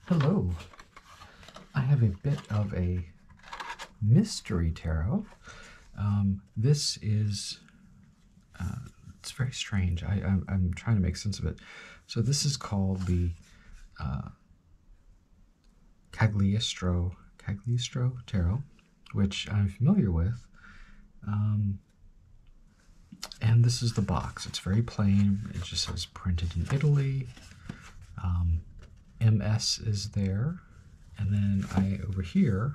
Hello. I have a bit of a mystery tarot. This is, it's very strange. I'm trying to make sense of it. So this is called the Cagliostro tarot, which I'm familiar with. And this is the box. It's very plain. It just says printed in Italy. MS is there. And then over here,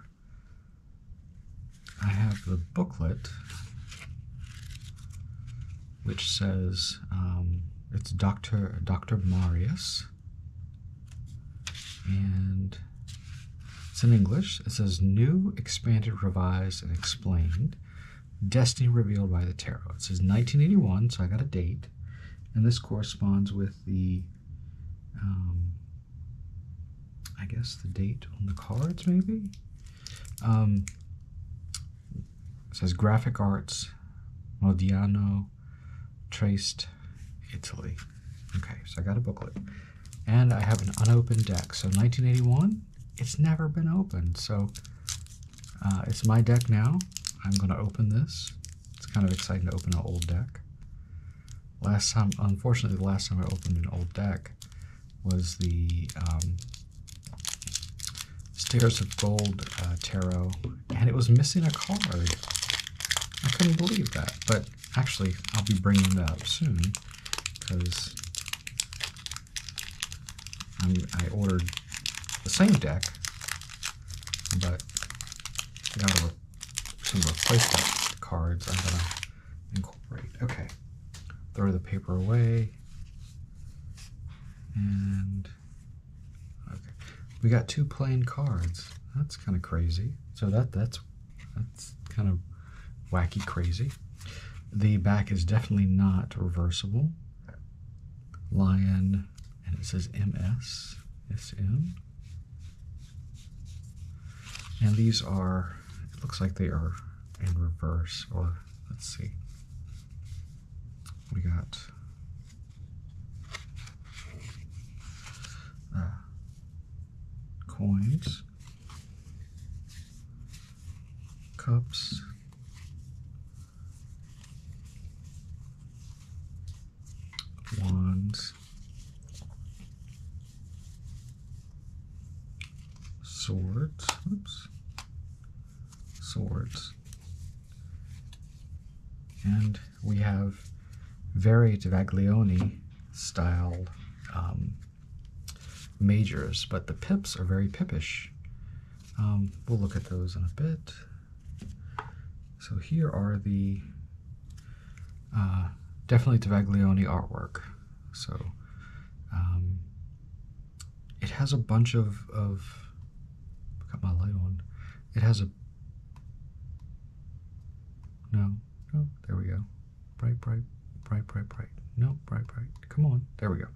I have the booklet, which says, it's Dr. Marius, and it's in English. It says, New, Expanded, Revised, and Explained, Destiny Revealed by the Tarot. It says 1981, so I got a date, and this corresponds with the, I guess the date on the cards, maybe? It says Graphic Arts, Modiano, Traced, Italy. Okay, so I got a booklet. And I have an unopened deck. So 1981, it's never been opened. So it's my deck now. I'm going to open this. It's kind of exciting to open an old deck. Last time, unfortunately, the last time I opened an old deck was the Stairs of Gold tarot, and it was missing a card. I couldn't believe that, but actually, I'll be bringing that up soon, because I ordered the same deck, but I got some replacement cards I'm going to incorporate. Okay, throw the paper away, and okay, we got two plain cards. That's kind of crazy. So that's kind of wacky crazy. The back is definitely not reversible. Lion, and it says MS, SM. And these are, it looks like they are in reverse, or let's see. We got coins, cups, wands, swords, swords, and we have very Taglioni styled majors, but the pips are very pippish. We'll look at those in a bit. So here are the definitely Taglioni artwork. So it has a bunch of got my light on. It has a no, there we go. Bright. No, bright. Come on, there we go.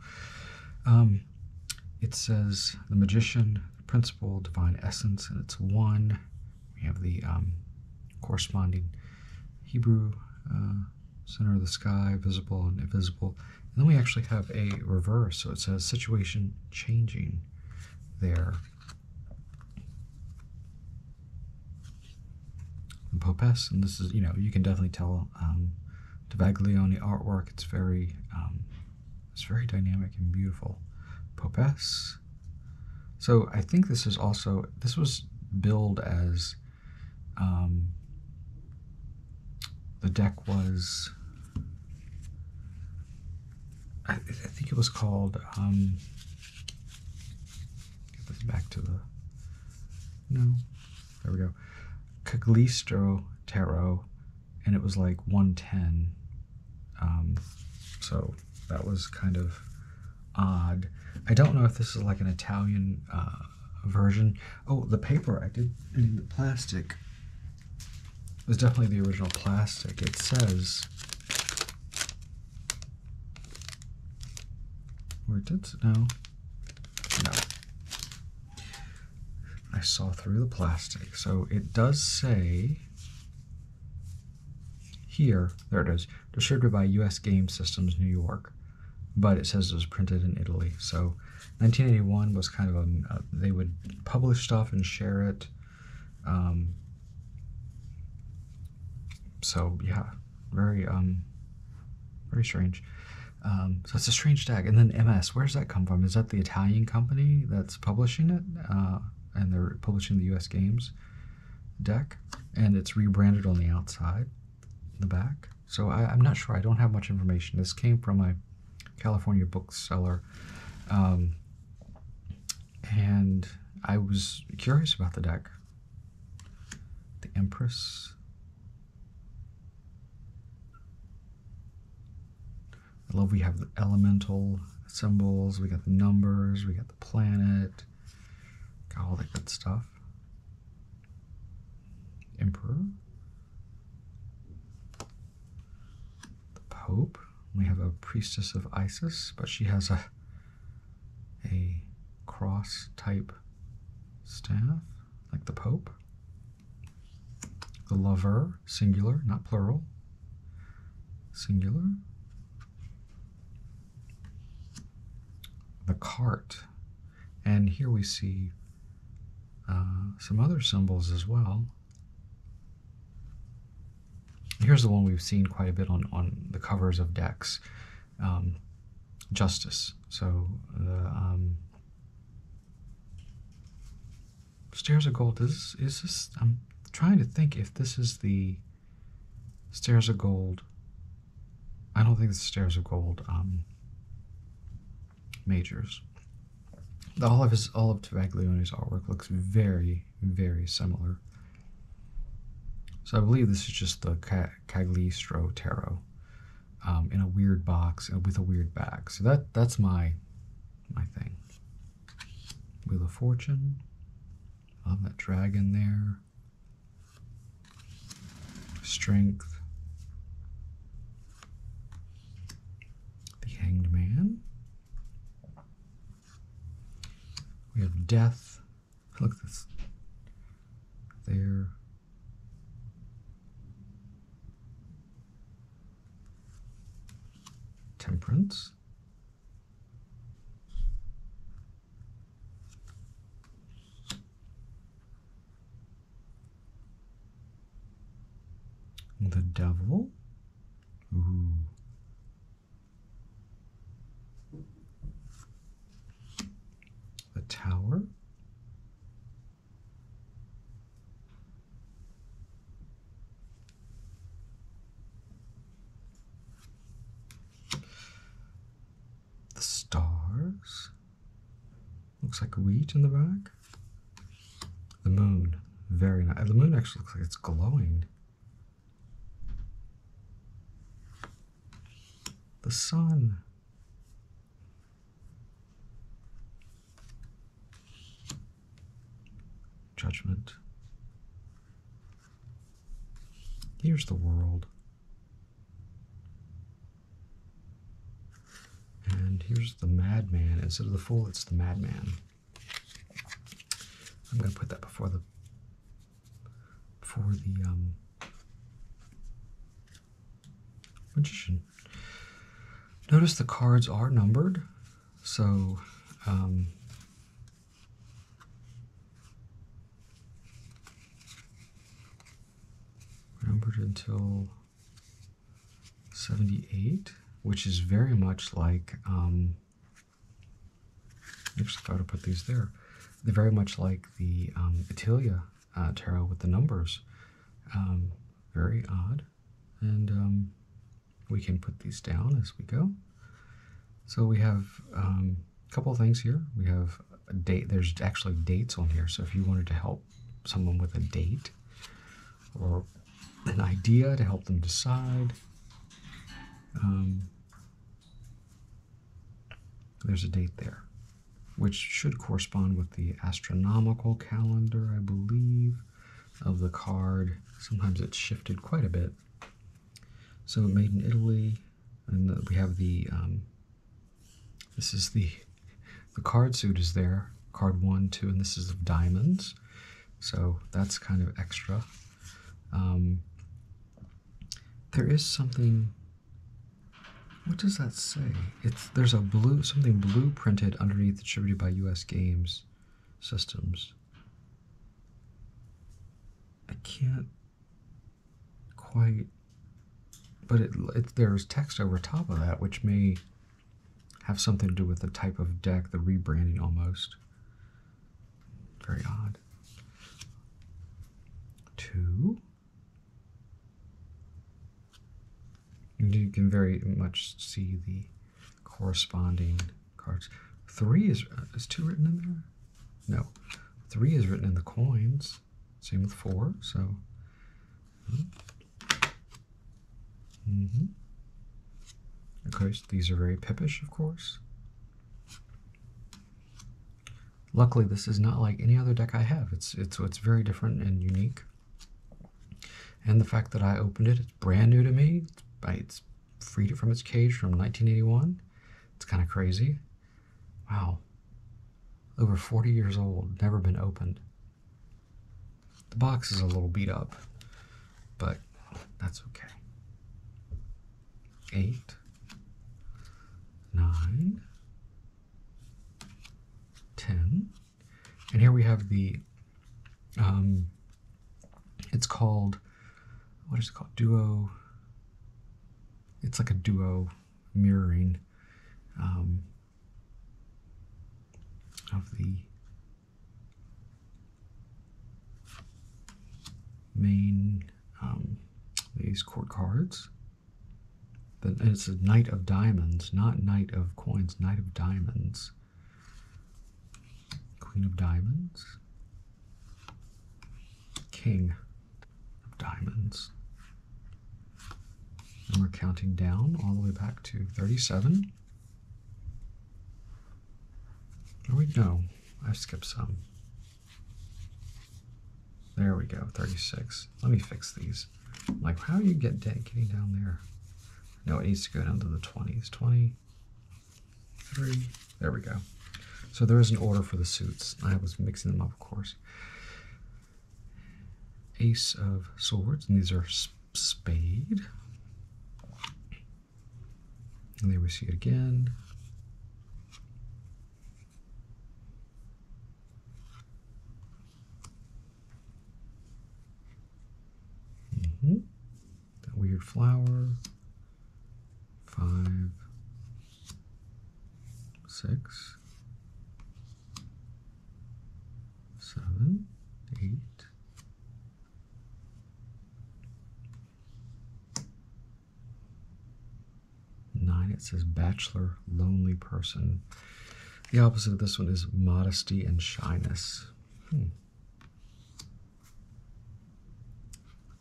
It says the Magician, Principle, Divine Essence, and it's one. We have the corresponding Hebrew center of the sky, visible and invisible. And then we actually have a reverse, so it says situation changing there. And Papus, and this is, you can definitely tell Taglioni artwork. It's very dynamic and beautiful. Papus. So I think this was billed as the deck was, I think it was called, get this back to the, no, there we go, Cagliostro tarot, and it was like 110, so that was kind of odd. I don't know if this is like an Italian version. Oh, the paper, the plastic was definitely the original plastic. It says, where did it? No. I saw through the plastic. So it does say here, there it is, distributed by US Game Systems, New York. but it says it was printed in Italy. So 1981 was kind of they would publish stuff and share it. So yeah, very very strange. So it's a strange deck. And then MS, where's that come from? Is that the Italian company that's publishing it? And they're publishing the US Games deck, and it's rebranded on the outside, the back. So I'm not sure. I don't have much information. This came from a California bookseller, and I was curious about the deck. The Empress. I love we have the elemental symbols, we got the numbers, we got the planet, got all that good stuff. Emperor. The Pope. We have a priestess of Isis, but she has a cross type staff, like the Pope. The Lover, singular, not plural. Singular. The Cart. And here we see some other symbols as well. Here's the one we've seen quite a bit on the covers of decks. Justice. So the Stairs of Gold, is this, I'm trying to think if this is the Stairs of Gold. I don't think it's Stairs of Gold majors. All of Tabaglioni's artwork looks very, very similar. So I believe this is just the Cagliostro tarot in a weird box with a weird back. So that's my thing. Wheel of Fortune. Love that dragon there. Strength. The Hanged Man. We have Death. Look at this. There. Temperance. The Devil. Ooh. The Tower. The Stars. Looks like wheat in the back. The Moon. Very nice. The moon actually looks like it's glowing. The Sun. Judgment. Here's the World. And here's the Madman. Instead of the Fool, it's the Madman. I'm going to put that before the Magician. Notice the cards are numbered, so numbered until 78, which is very much like, actually if I were to put these there, they're very much like the Etteilla tarot with the numbers. Very odd. And we can put these down as we go. So we have a couple of things here. We have a date. There's actually dates on here. So if you wanted to help someone with a date or an idea to help them decide, there's a date there, which should correspond with the astronomical calendar, I believe, of the card. Sometimes it's shifted quite a bit. So made in Italy, and we have the, this is the card suit is there, card 1, 2, and this is of diamonds. So that's kind of extra. There is something What does that say? There's a something blue printed underneath, distributed by U.S. Games Systems. I can't quite, but there's text over top of that, which may have something to do with the type of deck, the rebranding almost. Very odd. 2. You can very much see the corresponding cards. 3 is 2 written in there? No. 3 is written in the coins. Same with 4, so. Of course, these are very pippish, of course. Luckily, this is not like any other deck I have. It's very different and unique. And the fact that I opened it, it's brand new to me. It's freed it from its cage from 1981. It's kind of crazy. Wow. Over 40 years old, never been opened. The box is a little beat up, but that's okay. 8, 9, 10, and here we have the, it's called, what is it called? Duo. It's like a duo mirroring of the main, these court cards. And it's a Knight of Diamonds, not Knight of Coins, Knight of Diamonds. Queen of Diamonds. King of Diamonds. And we're counting down all the way back to 37. Oh wait, no, I skipped some. There we go, 36. Let me fix these. Like, how do you getting down there? No, it needs to go down to the 20s. 23. There we go. So there is an order for the suits. I was mixing them up, of course. Ace of Swords, and these are spade. And there we see it again. That weird flower. 5, 6, 7, 8, 9. It says bachelor, lonely person. The opposite of this one is modesty and shyness.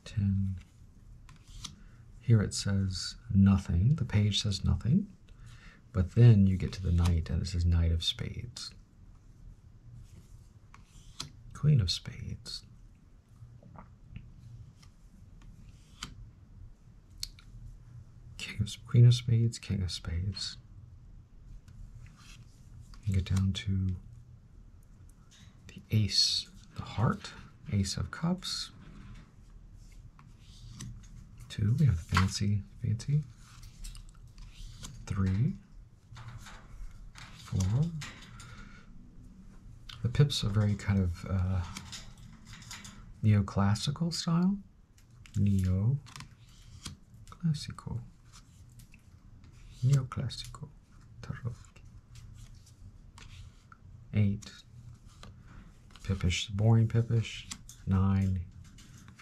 10. Here it says nothing. The page says nothing. But then you get to the knight, and it says Knight of Spades. Queen of Spades. Queen of Spades, King of Spades. You get down to the Ace, the Heart, Ace of Cups. 2, we have the fancy. 3, 4. The pips are very kind of neoclassical style. Neoclassical. 8. Pippish, boring pippish. 9.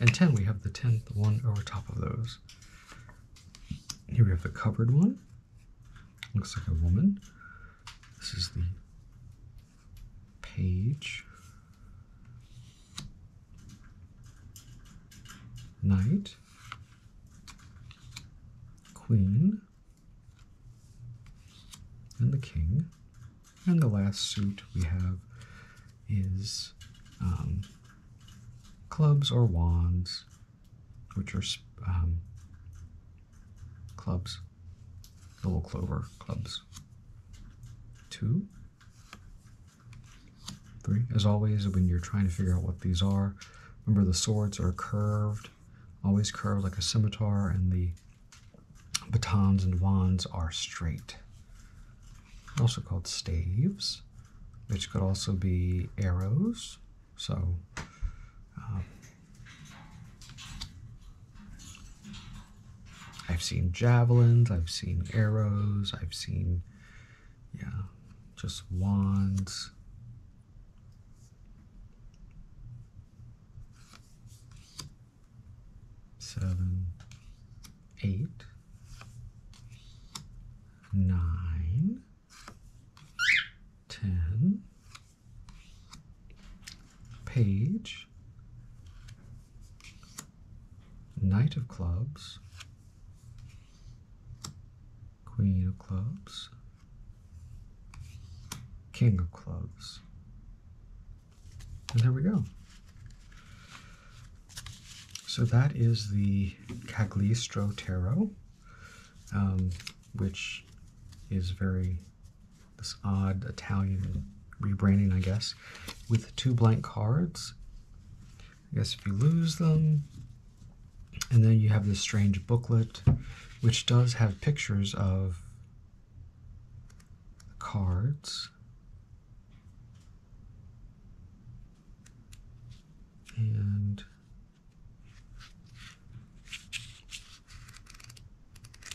And 10, we have the 10th, the one over top of those. Here we have the covered one. Looks like a woman. This is the page. Knight. Queen. And the king. And the last suit we have is clubs or wands, which are clubs, little clover clubs. 2, 3. As always, when you're trying to figure out what these are, remember the swords are curved, always curved like a scimitar, and the batons and wands are straight. Also called staves, which could also be arrows. So I've seen javelins, I've seen arrows, I've seen, yeah, just wands. Seven, 8, 9, 10, page, knight of clubs, queen of clubs, king of clubs. And there we go. So that is the Cagliostro Tarot, which is this odd Italian rebranding, I guess, with 2 blank cards. I guess if you lose them, and then you have this strange booklet, which does have pictures of the cards.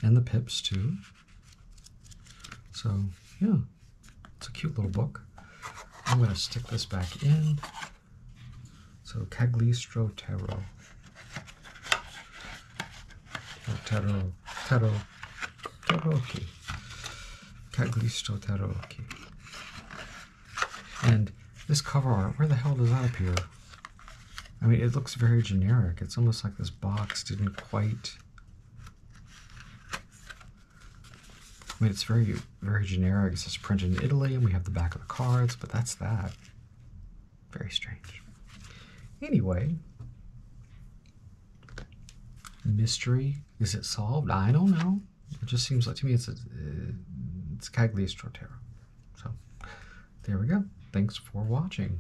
And the pips too. So yeah, it's a cute little book. I'm going to stick this back in. So Cagliostro Tarot. Tarocchi. Cagliostro Tarocchi. And this cover art, where the hell does that appear? I mean, it looks very generic. It's almost like this box didn't quite... I mean, it's very, very generic. It says printed in Italy, and we have the back of the cards, but that's that. Very strange. Anyway, mystery. Is it solved? I don't know. It just seems like to me it's Cagliostro Tarot. So there we go. Thanks for watching.